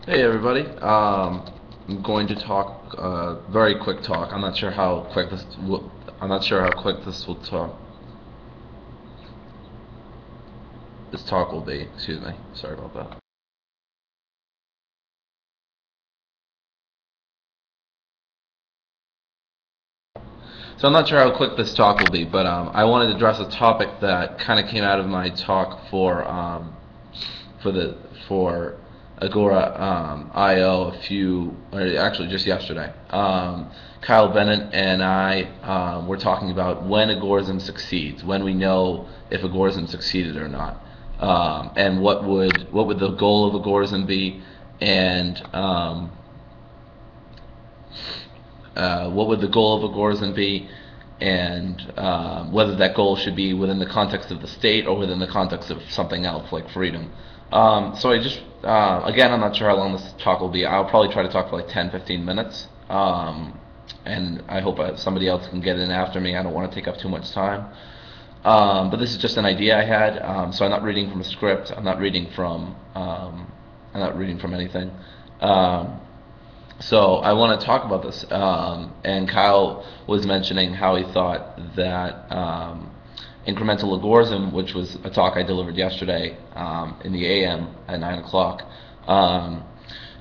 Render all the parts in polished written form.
Hey everybody. I'm going to talk very quick talk. I'm not sure how quick this will. I'm not sure how quick this will talk. This talk will be. Excuse me. Sorry about that. So I'm not sure how quick this talk will be, but I wanted to address a topic that kind of came out of my talk for the for Agora IO actually just yesterday. Kyle Bennett and I were talking about when Agorism succeeds, when we know if Agorism succeeded or not, and what would the goal of Agorism be, and what would the goal of Agorism be, and whether that goal should be within the context of the state or within the context of something else like freedom. So I just, again, I'm not sure how long this talk will be. I'll probably try to talk for like 10-15 minutes, and I hope somebody else can get in after me. I don't want to take up too much time. But this is just an idea I had, so I'm not reading from a script. I'm not reading from anything. So I want to talk about this, and Kyle was mentioning how he thought that incremental agorism, which was a talk I delivered yesterday in the AM at 9 o'clock,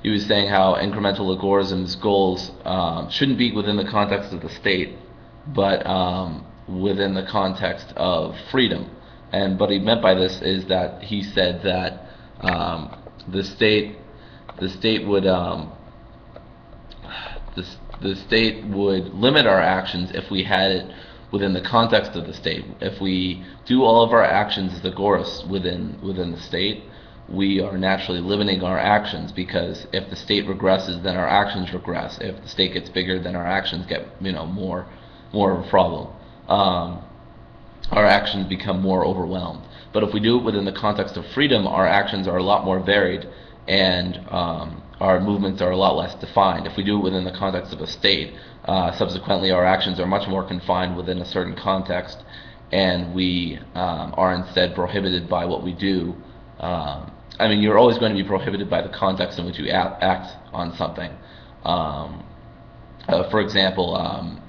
he was saying how incremental agorism's goals shouldn't be within the context of the state, but within the context of freedom. And what he meant by this is that he said that the state would the state would limit our actions if we had it within the context of the state. If we do all of our actions as agorists within the state, we are naturally limiting our actions, because if the state regresses, then our actions regress. If the state gets bigger, then our actions get more of a problem. Our actions become more overwhelmed. But if we do it within the context of freedom, our actions are a lot more varied, and our movements are a lot less defined. If we do it within the context of a state, subsequently our actions are much more confined within a certain context, and we are instead prohibited by what we do. I mean, you're always going to be prohibited by the context in which you act on something. For example,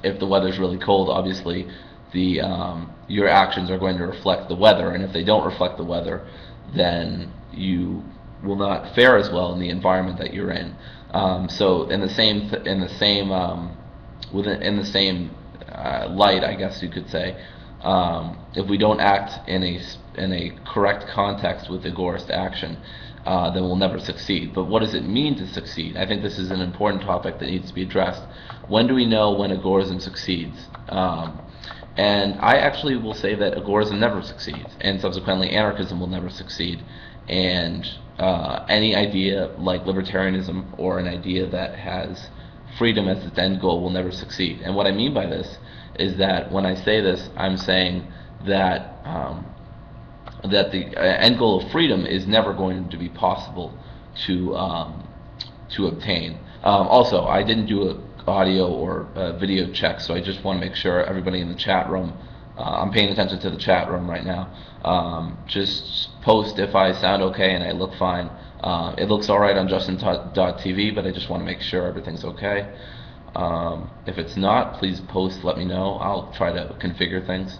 if the weather's really cold, obviously your actions are going to reflect the weather, and if they don't reflect the weather, then you will not fare as well in the environment that you're in. So in the same light, I guess you could say, if we don't act in a correct context with agorist action, then we'll never succeed. But what does it mean to succeed? I think this is an important topic that needs to be addressed. When do we know when agorism succeeds? And I actually will say that agorism never succeeds, and subsequently anarchism will never succeed. And any idea like libertarianism, or an idea that has freedom as its end goal, will never succeed. And what I mean by this is that when I say this, I'm saying that the end goal of freedom is never going to be possible to obtain. Also, I didn't do an audio or video check, so I just want to make sure everybody in the chat room, I'm paying attention to the chat room right now. Just post if I sound okay and I look fine. It looks alright on Justin.tv, but I just want to make sure everything's okay. If it's not, please post, let me know. I'll try to configure things.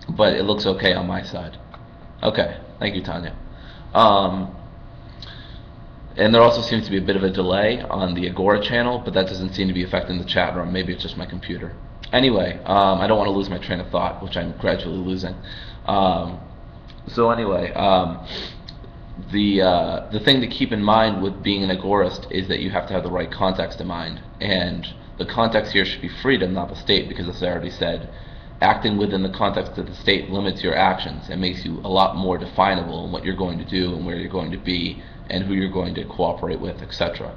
But it looks okay on my side. Okay, thank you, Tanya. And there also seems to be a bit of a delay on the Agora channel, but that doesn't seem to be affecting the chat room. Maybe it's just my computer. Anyway, I don't want to lose my train of thought, which I'm gradually losing. So anyway, the thing to keep in mind with being an agorist is that you have to have the right context in mind. And the context here should be freedom, not the state, because as I already said, acting within the context of the state limits your actions and makes you a lot more definable in what you're going to do and where you're going to be and who you're going to cooperate with, etc.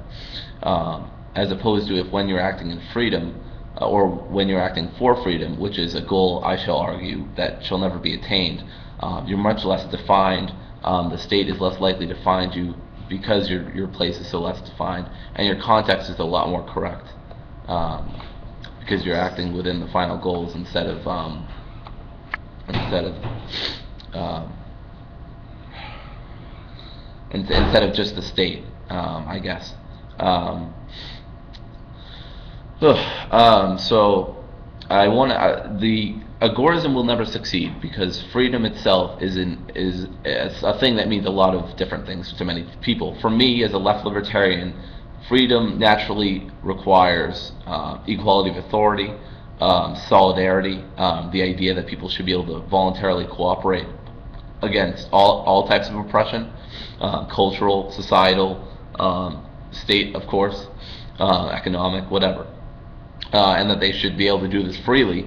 As opposed to when you're acting in freedom, or when you're acting for freedom, which is a goal, I shall argue, that shall never be attained, you're much less defined. The state is less likely to find you because your place is so less defined, and your context is a lot more correct, because you're acting within the final goals instead of instead of just the state, I guess. Um, so I want the agorism will never succeed because freedom itself is a thing that means a lot of different things to many people. For me, as a left libertarian, freedom naturally requires equality of authority, solidarity, the idea that people should be able to voluntarily cooperate against all types of oppression, cultural, societal, state, of course, economic, whatever. And that they should be able to do this freely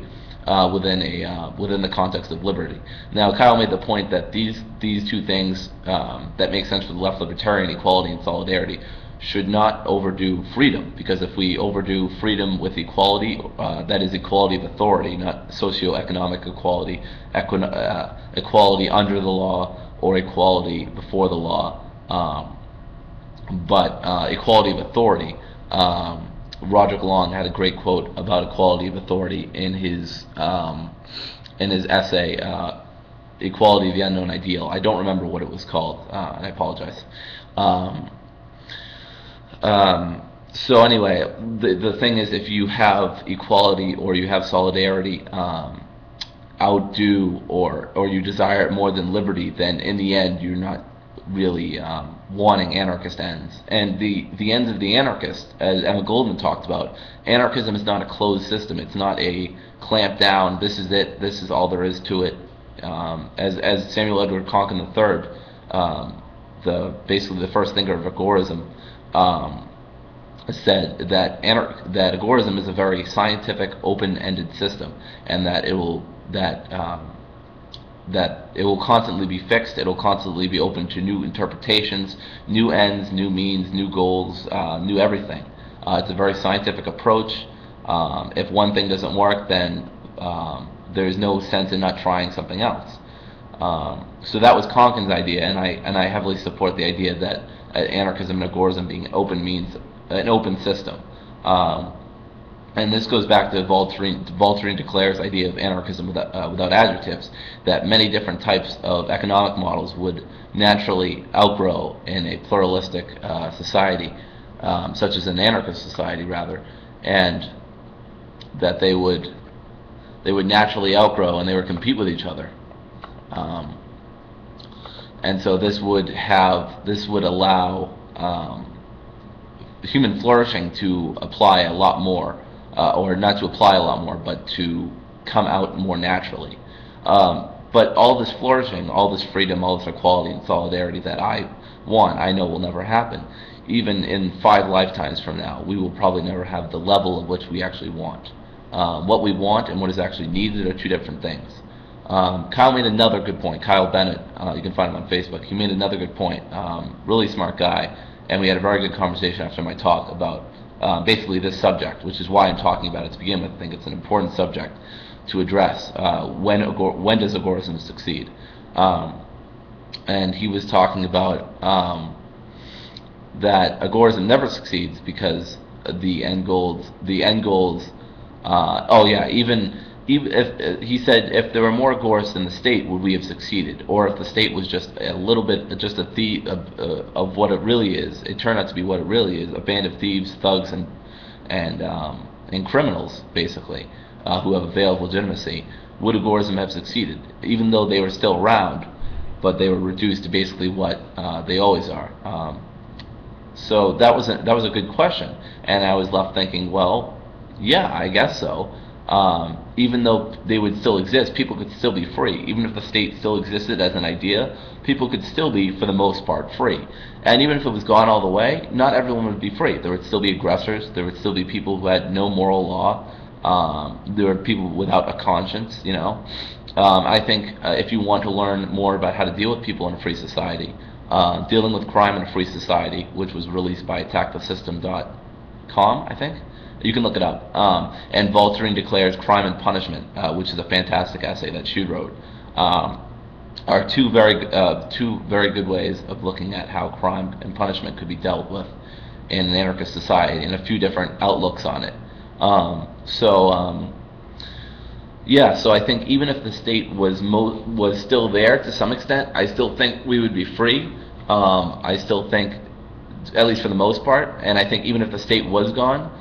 within the context of liberty. Now, Kyle made the point that these two things that make sense for the left libertarian, equality and solidarity, should not overdo freedom, because if we overdo freedom with equality, that is equality of authority, not socioeconomic equality, equality under the law or equality before the law, but equality of authority. Roderick Long had a great quote about equality of authority in his essay, Equality of the Unknown Ideal. I don't remember what it was called, and I apologize. So anyway, the thing is, if you have equality or you have solidarity outdo or you desire it more than liberty, then in the end you're not really wanting anarchist ends. And the ends of the anarchist, as Emma Goldman talked about, anarchism is not a closed system. It's not a clamp down, this is it, this is all there is to it. As Samuel Edward Konkin III, basically the first thinker of Agorism, said that Agorism is a very scientific, open-ended system, and that it will constantly be fixed. It will constantly be open to new interpretations, new ends, new means, new goals, new everything. It's a very scientific approach. If one thing doesn't work, then there's no sense in not trying something else. So that was Konkin's idea, and I heavily support the idea that anarchism and agorism being open means an open system. And this goes back to Voltairine de Cleyre's idea of anarchism without adjectives, that many different types of economic models would naturally outgrow in a pluralistic society, such as an anarchist society rather, and that they would naturally outgrow and they would compete with each other. And so this would allow human flourishing to apply a lot more, or not to apply a lot more, but to come out more naturally. But all this flourishing, all this freedom, all this equality and solidarity that I want, I know will never happen. Even in 5 lifetimes from now, we will probably never have the level of which we actually want. What we want and what is actually needed are 2 different things. Kyle made another good point. Kyle Bennett, you can find him on Facebook. He made another good point. Really smart guy, and we had a very good conversation after my talk about basically this subject, which is why I'm talking about it to begin with. I think it's an important subject to address. When does agorism succeed? And he was talking about that agorism never succeeds because the end goals. Even if he said, if there were more agorists in the state, would we have succeeded? Or if the state was just a little bit, just a thief of what it really is, it turned out to be what it really is, a band of thieves, thugs, and criminals, basically, who have a veil of legitimacy, would agorism have succeeded? Even though they were still around, but they were reduced to basically what they always are. So that was a good question, and I was left thinking, well, yeah, I guess so. Even though they would still exist, people could still be free. Even if the state still existed as an idea, people could still be, for the most part, free. And even if it was gone all the way, not everyone would be free. There would still be aggressors. There would still be people who had no moral law. There were people without a conscience, you know. I think if you want to learn more about how to deal with people in a free society, Dealing with Crime in a Free Society, which was released by attackthesystem.com, I think. You can look it up. And Voltairine de Cleyre's Crime and Punishment, which is a fantastic essay that she wrote, are two very good ways of looking at how crime and punishment could be dealt with in an anarchist society, and a few different outlooks on it. Yeah, so I think even if the state was still there to some extent, I still think we would be free. I still think, at least for the most part, and I think even if the state was gone,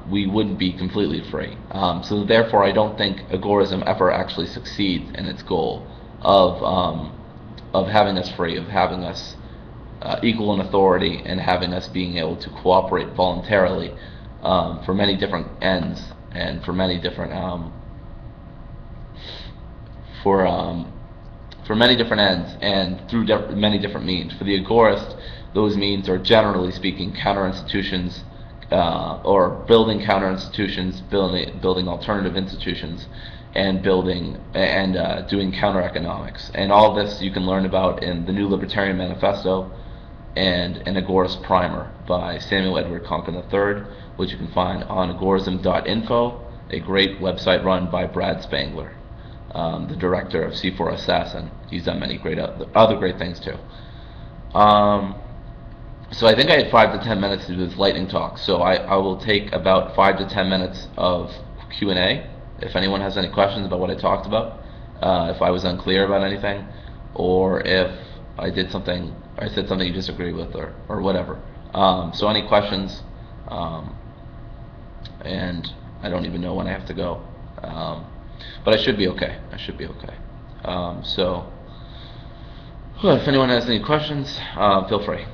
we wouldn't be completely free. So therefore, I don't think agorism ever actually succeeds in its goal of having us free, of having us equal in authority, and having us being able to cooperate voluntarily for many different ends and for many different for many different ends and through many different means. For the agorist, those means are generally speaking counter institutions, or building counter institutions, building alternative institutions, and building and doing counter economics. And all of this you can learn about in the New Libertarian Manifesto and an Agorist Primer by Samuel Edward Konkin III, which you can find on agorism.info, a great website run by Brad Spangler, the director of C4 Assassin. He's done many great other great things too. So I think I had 5 to 10 minutes to do this lightning talk, so I will take about 5 to 10 minutes of Q&A. If anyone has any questions about what I talked about, if I was unclear about anything, or if I said something you disagree with, or whatever. So any questions, and I don't even know when I have to go, but I should be okay. So if anyone has any questions, feel free.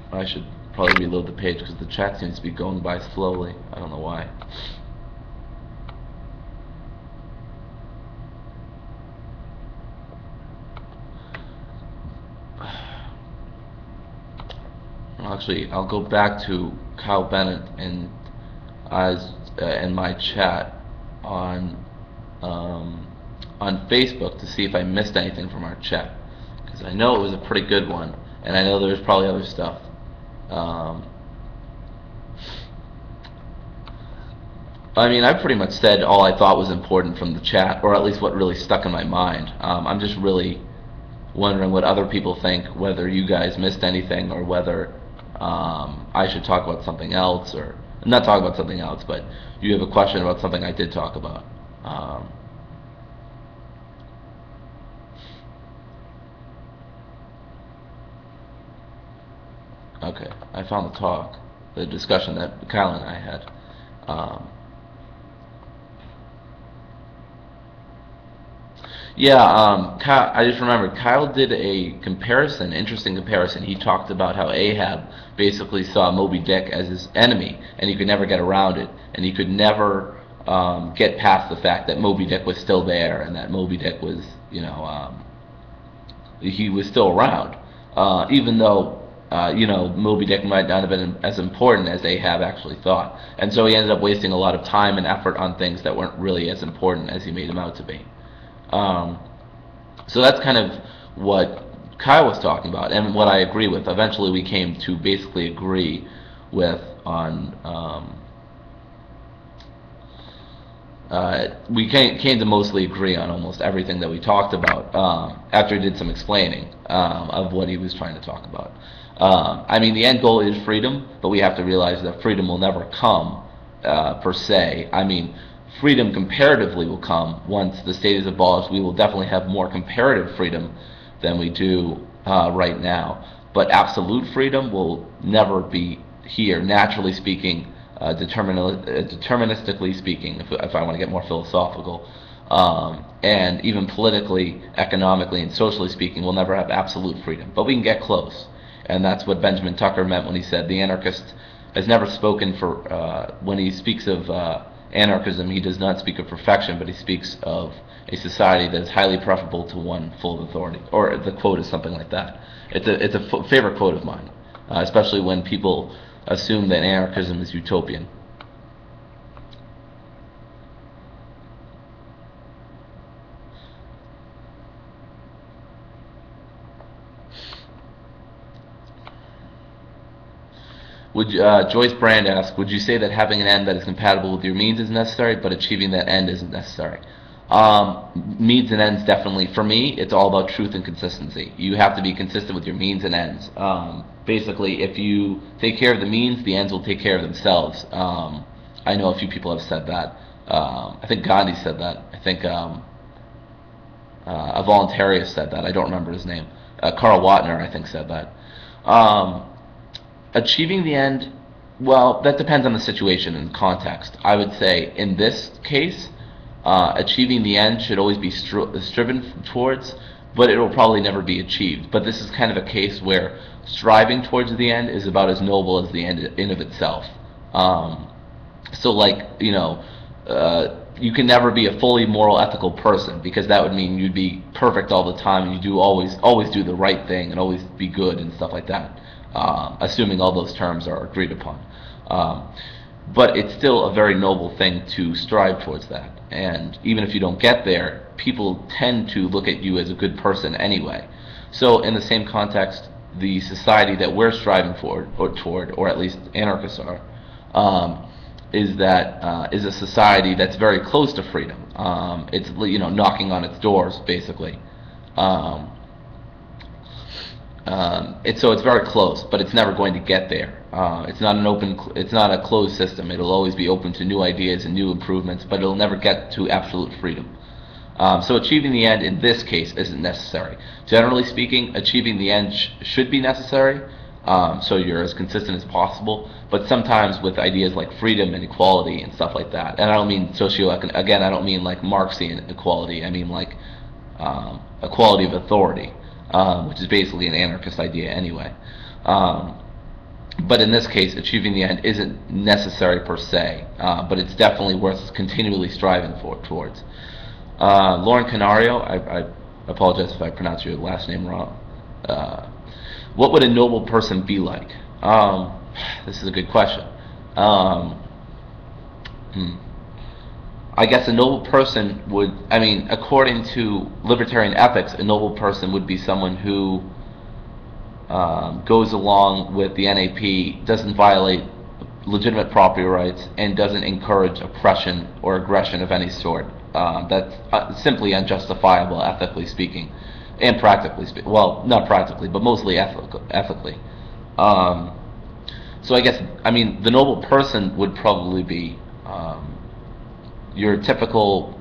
I should probably reload the page because the chat seems to be going by slowly. I don't know why. Actually, I'll go back to Kyle Bennett and in my chat on Facebook to see if I missed anything from our chat, because I know it was a pretty good one, and I know there's probably other stuff. I mean, I pretty much said all I thought was important from the chat, or at least what really stuck in my mind. I'm just really wondering what other people think, whether you guys missed anything, or whether I should talk about something else, or not talk about something else, but you have a question about something I did talk about. Okay, I found the discussion that Kyle and I had. Kyle, I just remembered Kyle did a comparison, interesting comparison. He talked about how Ahab basically saw Moby Dick as his enemy, and he could never get around it, and he could never get past the fact that Moby Dick was still there, and that Moby Dick was, he was still around, even though Moby Dick might not have been as important as Ahab actually thought. And so he ended up wasting a lot of time and effort on things that weren't really as important as he made them out to be. So that's kind of what Kyle was talking about, and what I agree with. Eventually we came to basically agree with on, we came to mostly agree on almost everything that we talked about, after he did some explaining of what he was trying to talk about. I mean, the end goal is freedom, but we have to realize that freedom will never come per se. I mean, freedom comparatively will come once the state is abolished. We will definitely have more comparative freedom than we do right now. But absolute freedom will never be here, naturally speaking, deterministically speaking, if I want to get more philosophical. And even politically, economically, and socially speaking, we'll never have absolute freedom. But we can get close. And that's what Benjamin Tucker meant when he said the anarchist has never spoken for, when he speaks of anarchism, he does not speak of perfection, but he speaks of a society that is highly preferable to one full of authority. Or the quote is something like that. It's a favorite quote of mine, especially when people assume that anarchism is utopian. Joyce Brand asks, would you say that having an end that is compatible with your means is necessary, but achieving that end isn't necessary? Means and ends, definitely. For me, it's all about truth and consistency. You have to be consistent with your means and ends. Basically, if you take care of the means, the ends will take care of themselves. I know a few people have said that. I think Gandhi said that. I think a voluntarist said that. I don't remember his name. Karl Wattner, I think, said that. Um, Achieving the end, well, that depends on the situation and context. I would say in this case, achieving the end should always be striven towards, but it will probably never be achieved. But this is kind of a case where striving towards the end is about as noble as the end in of itself. So, like, you can never be a fully moral, ethical person, because that would mean you'd be perfect all the time and you do always do the right thing and always be good and stuff like that. Assuming all those terms are agreed upon. But it's still a very noble thing to strive towards that. And even if you don't get there, people tend to look at you as a good person anyway. So in the same context, the society that we're striving for, or toward, or at least anarchists are, is a society that's very close to freedom. It's knocking on its doors basically. So it's very close, but it's never going to get there. It's not a closed system. It'll always be open to new ideas and new improvements, but it'll never get to absolute freedom. So achieving the end in this case isn't necessary. Generally speaking, achieving the end should be necessary, so you're as consistent as possible. But sometimes with ideas like freedom and equality and stuff like that, and I don't mean again, I don't mean like Marxian equality. I mean like equality of authority. Which is basically an anarchist idea anyway. But in this case, achieving the end isn't necessary per se, but it's definitely worth continually striving towards. Lauren Canario, I apologize if I pronounced your last name wrong. What would a noble person be like? This is a good question. I guess a noble person would, according to libertarian ethics, a noble person would be someone who goes along with the NAP, doesn't violate legitimate property rights, and doesn't encourage oppression or aggression of any sort. That's simply unjustifiable, ethically speaking, and practically speaking. Well, not practically, but mostly ethically. So I guess, the noble person would probably be your typical,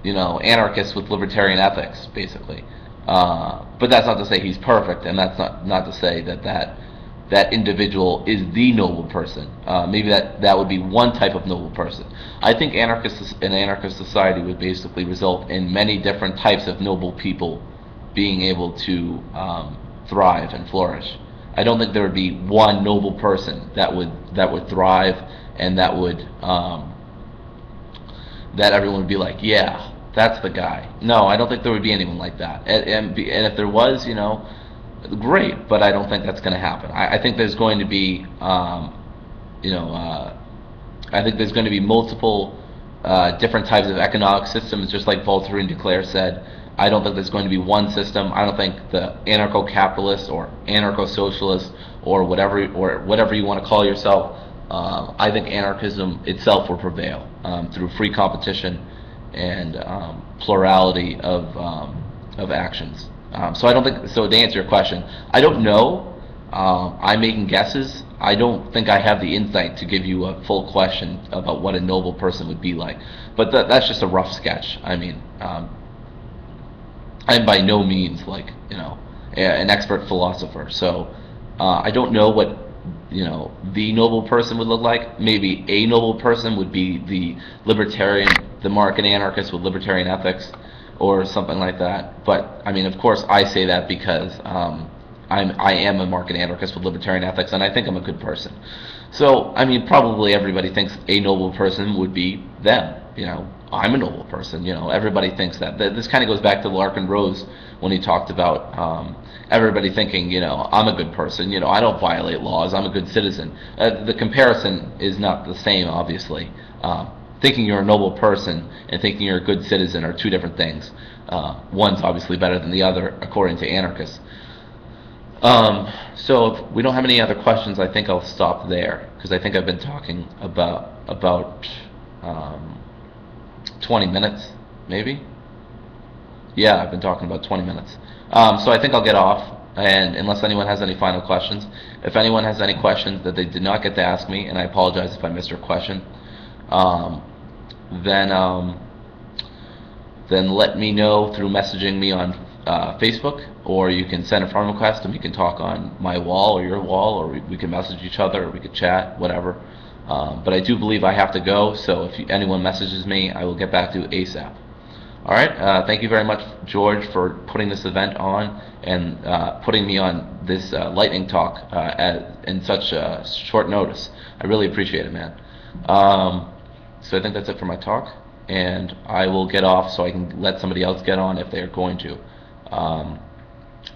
anarchist with libertarian ethics, basically. But that's not to say he's perfect, and that's not to say that individual is the noble person. Maybe that would be one type of noble person. I think an anarchist society would basically result in many different types of noble people being able to thrive and flourish. I don't think there would be one noble person that would thrive and that would that everyone would be like, yeah, that's the guy. No, I don't think there would be anyone like that. And if there was, great, but I don't think that's going to happen. I think there's going to be, I think there's going to be multiple different types of economic systems, just like Voltaire and Duclair said. I don't think there's going to be one system. I don't think the anarcho-capitalist or anarcho-socialist or whatever you want to call yourself, I think anarchism itself will prevail through free competition and plurality of actions. So I don't think. So to answer your question, I don't know. I'm making guesses. I don't think I have the insight to give you a full question about what a noble person would be like. But that's just a rough sketch. I'm by no means like an expert philosopher. So I don't know what the noble person would look like. Maybe a noble person would be the market anarchist with libertarian ethics, or something like that. But of course, I say that because I am a market anarchist with libertarian ethics, and I think I'm a good person. So probably everybody thinks a noble person would be them. I'm a noble person. Everybody thinks that. This kind of goes back to Larkin Rose when he talked about everybody thinking, I'm a good person. I don't violate laws. I'm a good citizen. The comparison is not the same, obviously. Thinking you're a noble person and thinking you're a good citizen are two different things. One's obviously better than the other, according to anarchists. So if we don't have any other questions, I think I'll stop there, because I think I've been talking about 20 minutes, maybe? Yeah, I've been talking about 20 minutes. So I think I'll get off, and unless anyone has any final questions. If anyone has any questions that they did not get to ask me, and I apologize if I missed your question, then let me know through messaging me on Facebook, or you can send a friend request and we can talk on my wall or your wall, or we can message each other, or we could chat, whatever. But I do believe I have to go, so if anyone messages me, I will get back to you ASAP. All right. Thank you very much, George, for putting this event on and putting me on this lightning talk in such short notice. I really appreciate it, man. So I think that's it for my talk, and I will get off so I can let somebody else get on if they're going to.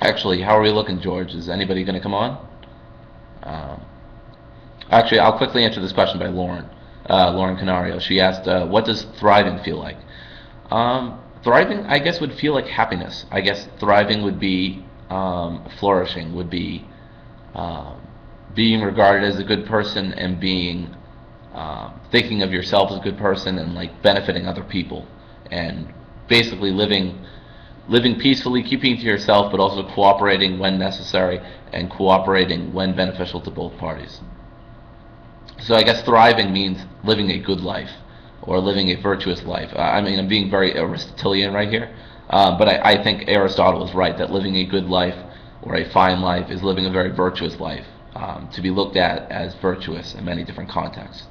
Actually, how are we looking, George? Is anybody going to come on? Actually, I'll quickly answer this question by Lauren. Lauren Canario. She asked, what does thriving feel like? Thriving, I guess, would feel like happiness. I guess thriving would be flourishing, would be being regarded as a good person and being thinking of yourself as a good person and like benefiting other people, and basically living peacefully, keeping to yourself, but also cooperating when necessary and cooperating when beneficial to both parties. So I guess thriving means living a good life, or living a virtuous life. I mean, I'm being very Aristotelian right here, but I think Aristotle is right that living a good life or a fine life is living a very virtuous life, to be looked at as virtuous in many different contexts.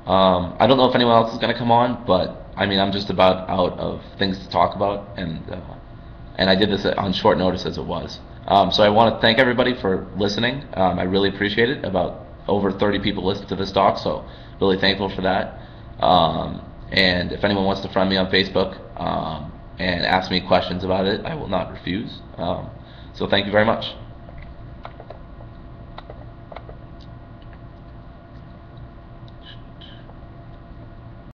I don't know if anyone else is going to come on, but I mean, I'm just about out of things to talk about, and I did this on short notice as it was. So I want to thank everybody for listening. I really appreciate it. About over 30 people listened to this talk, so really thankful for that. And if anyone wants to friend me on Facebook and ask me questions about it, I will not refuse. So thank you very much.